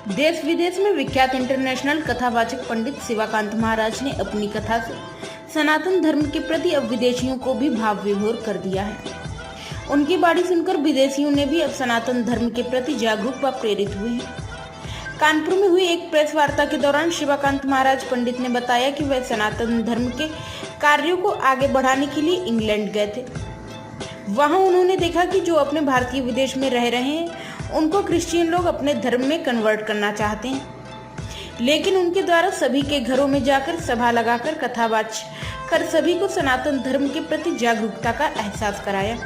देश विदेश में विख्यात इंटरनेशनल कथावाचक पंडित शिवाकांत महाराज ने अपनी कथा से सनातन धर्म के प्रति अब विदेशियों को भी भाव विभोर कर दिया है। उनकी बाणी सुनकर विदेशियों ने भी अब सनातन धर्म के प्रति जागरूक व प्रेरित हुए हैं। कानपुर में हुई एक प्रेस वार्ता के दौरान शिवाकांत महाराज पंडित ने बताया कि वह सनातन धर्म के कार्यों को आगे बढ़ाने के लिए इंग्लैंड गए थे। वहां उन्होंने देखा कि जो अपने भारतीय विदेश में रह रहे हैं उनको क्रिश्चियन लोग अपने धर्म में कन्वर्ट करना चाहते हैं, लेकिन उनके द्वारा सभी के घरों में जाकर सभा लगाकर कथावाच कर सभी को सनातन धर्म के प्रति जागरूकता का एहसास कराया,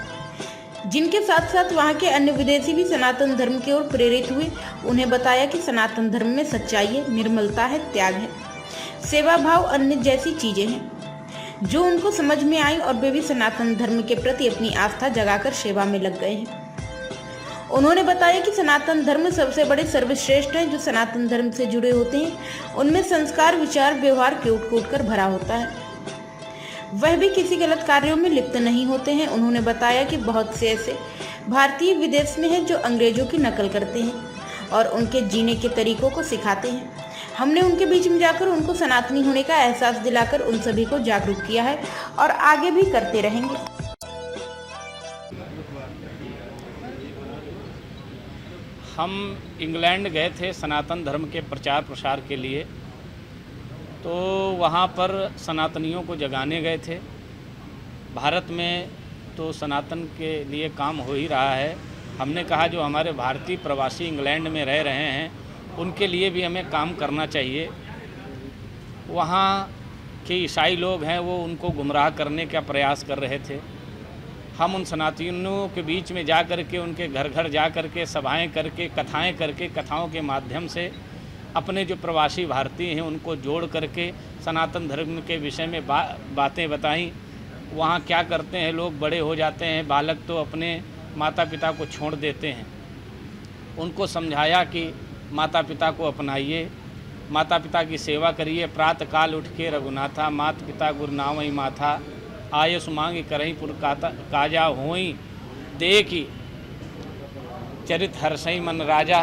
जिनके साथ साथ वहां के अन्य विदेशी भी सनातन धर्म की ओर प्रेरित हुए। उन्हें बताया कि सनातन धर्म में सच्चाई है, निर्मलता है, त्याग है, सेवा भाव, अन्य जैसी चीजें हैं जो उनको समझ में आई और वे भी सनातन धर्म के प्रति अपनी आस्था जगाकर सेवा में लग गए हैं। उन्होंने बताया कि सनातन धर्म सबसे बड़े सर्वश्रेष्ठ हैं। जो सनातन धर्म से जुड़े होते हैं उनमें संस्कार, विचार, व्यवहार कूट कूट कर भरा होता है। वह भी किसी गलत कार्यों में लिप्त नहीं होते हैं। उन्होंने बताया कि बहुत से ऐसे भारतीय विदेश में हैं जो अंग्रेजों की नकल करते हैं और उनके जीने के तरीकों को सिखाते हैं। हमने उनके बीच में जाकर उनको सनातनी होने का एहसास दिलाकर उन सभी को जागरूक किया है और आगे भी करते रहेंगे। हम इंग्लैंड गए थे सनातन धर्म के प्रचार प्रसार के लिए, तो वहाँ पर सनातनियों को जगाने गए थे। भारत में तो सनातन के लिए काम हो ही रहा है। हमने कहा जो हमारे भारतीय प्रवासी इंग्लैंड में रह रहे हैं उनके लिए भी हमें काम करना चाहिए। वहाँ के ईसाई लोग हैं वो उनको गुमराह करने का प्रयास कर रहे थे। हम उन सनातनियों के बीच में जा कर के उनके घर घर जा कर के सभाएँ करके कथाएँ करके कथाओं के माध्यम से अपने जो प्रवासी भारतीय हैं उनको जोड़ करके सनातन धर्म के विषय में बातें बताईं। वहाँ क्या करते हैं, लोग बड़े हो जाते हैं, बालक तो अपने माता पिता को छोड़ देते हैं। उनको समझाया कि माता पिता को अपनाइए, माता पिता की सेवा करिए। प्रातः काल उठ के रघुनाथा, माता पिता गुरु नावई माथा, आयस मांग करहीं पुर काजा होई, देखी चरित हर्षई मन राजा।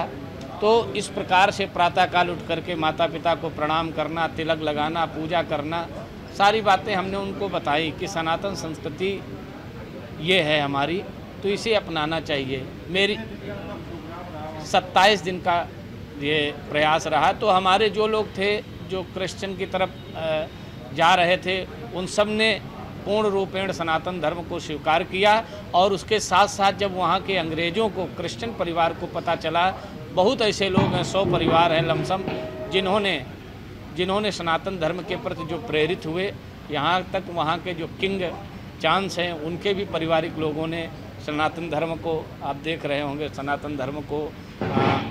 तो इस प्रकार से प्रातःकाल उठ करके माता पिता को प्रणाम करना, तिलक लगाना, पूजा करना, सारी बातें हमने उनको बताई कि सनातन संस्कृति ये है हमारी, तो इसे अपनाना चाहिए। मेरी 27 दिन का ये प्रयास रहा। तो हमारे जो लोग थे जो क्रिश्चियन की तरफ जा रहे थे उन सब ने पूर्ण रूपेण सनातन धर्म को स्वीकार किया। और उसके साथ साथ जब वहाँ के अंग्रेज़ों को, क्रिश्चियन परिवार को पता चला, बहुत ऐसे लोग हैं, 100 परिवार हैं लमसम, जिन्होंने सनातन धर्म के प्रति जो प्रेरित हुए। यहाँ तक वहाँ के जो किंग चांस हैं उनके भी पारिवारिक लोगों ने सनातन धर्म को, आप देख रहे होंगे, सनातन धर्म को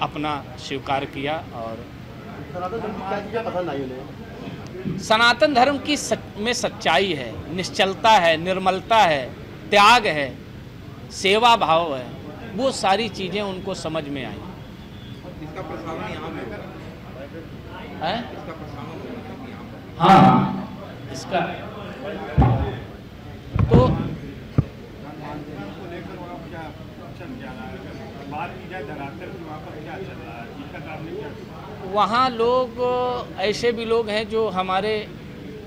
अपना स्वीकार किया। और सनातन धर्म की में सच्चाई है, निश्चलता है, निर्मलता है, त्याग है, सेवा भाव है, वो सारी चीज़ें उनको समझ में आई। इसका प्रसारण यहाँ में है? इसका प्रसारण हाँ, इसका तो लेकर वहाँ क्या चल जा रहा है, बात की जाए धरातल की, वहाँ पर क्या चल रहा है, दिक्कत आपने क्या? वहाँ लोग, ऐसे भी लोग हैं जो हमारे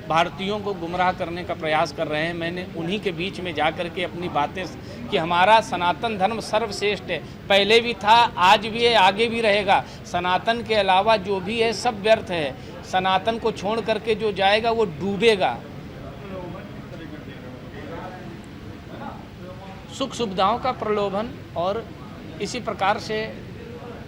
भारतीयों को गुमराह करने का प्रयास कर रहे हैं। मैंने उन्हीं के बीच में जा कर के अपनी बातें कि हमारा सनातन धर्म सर्वश्रेष्ठ है, पहले भी था, आज भी है, आगे भी रहेगा। सनातन के अलावा जो भी है सब व्यर्थ है। सनातन को छोड़ करके जो जाएगा वो डूबेगा। सुख सुविधाओं का प्रलोभन और इसी प्रकार से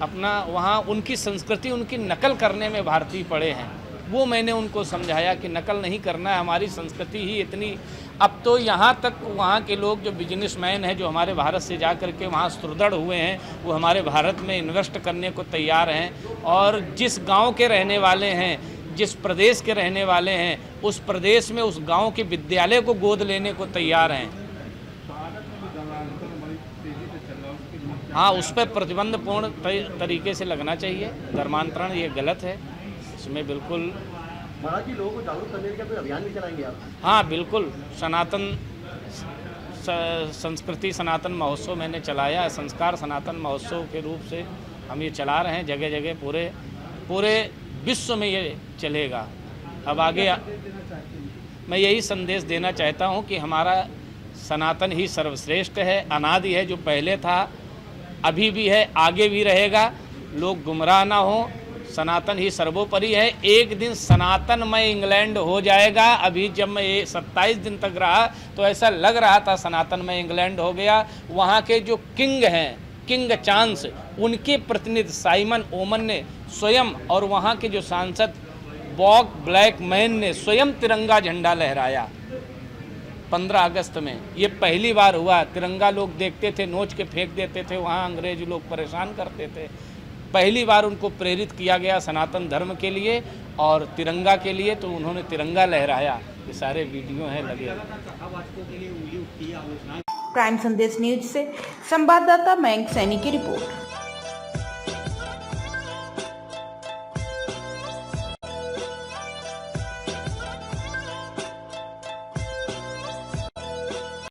अपना वहाँ उनकी संस्कृति, उनकी नकल करने में भारतीय पड़े हैं। वो मैंने उनको समझाया कि नकल नहीं करना है, हमारी संस्कृति ही इतनी। अब तो यहाँ तक वहाँ के लोग जो बिजनेसमैन हैं, जो हमारे भारत से जा कर के वहाँ सुदृढ़ हुए हैं, वो हमारे भारत में इन्वेस्ट करने को तैयार हैं। और जिस गांव के रहने वाले हैं, जिस प्रदेश के रहने वाले हैं, उस प्रदेश में उस गांव के विद्यालय को गोद लेने को तैयार हैं। हाँ, उस पर प्रतिबंध पूर्ण तरीके से लगना चाहिए। धर्मांतरण ये गलत है, इसमें बिल्कुल। महाराज जी, लोगों को जागरूक करने का कोई अभियान भी चलाएंगे आप? हाँ बिल्कुल, सनातन संस्कृति सनातन महोत्सव मैंने चलाया है। संस्कार सनातन महोत्सव के रूप से हम ये चला रहे हैं जगह जगह, पूरे विश्व में ये चलेगा। अब आगे मैं यही संदेश देना चाहता हूँ कि हमारा सनातन ही सर्वश्रेष्ठ है, अनादि है, जो पहले था अभी भी है, आगे भी रहेगा। लोग गुमराह ना हो, सनातन ही सर्वोपरि है। एक दिन सनातन में इंग्लैंड हो जाएगा। अभी जब मैं ये 27 दिन तक रहा तो ऐसा लग रहा था सनातन में इंग्लैंड हो गया। वहाँ के जो किंग हैं, किंग चार्ल्स, उनके प्रतिनिधि साइमन ओमन ने स्वयं, और वहाँ के जो सांसद बॉब ब्लैकमैन ने स्वयं तिरंगा झंडा लहराया 15 अगस्त में। ये पहली बार हुआ। तिरंगा लोग देखते थे, नोच के फेंक देते थे, वहाँ अंग्रेज लोग परेशान करते थे। पहली बार उनको प्रेरित किया गया सनातन धर्म के लिए और तिरंगा के लिए, तो उन्होंने तिरंगा लहराया। ये सारे वीडियो हैं लगे। प्राइम संदेश न्यूज से संवाददाता मयंक सैनी की रिपोर्ट।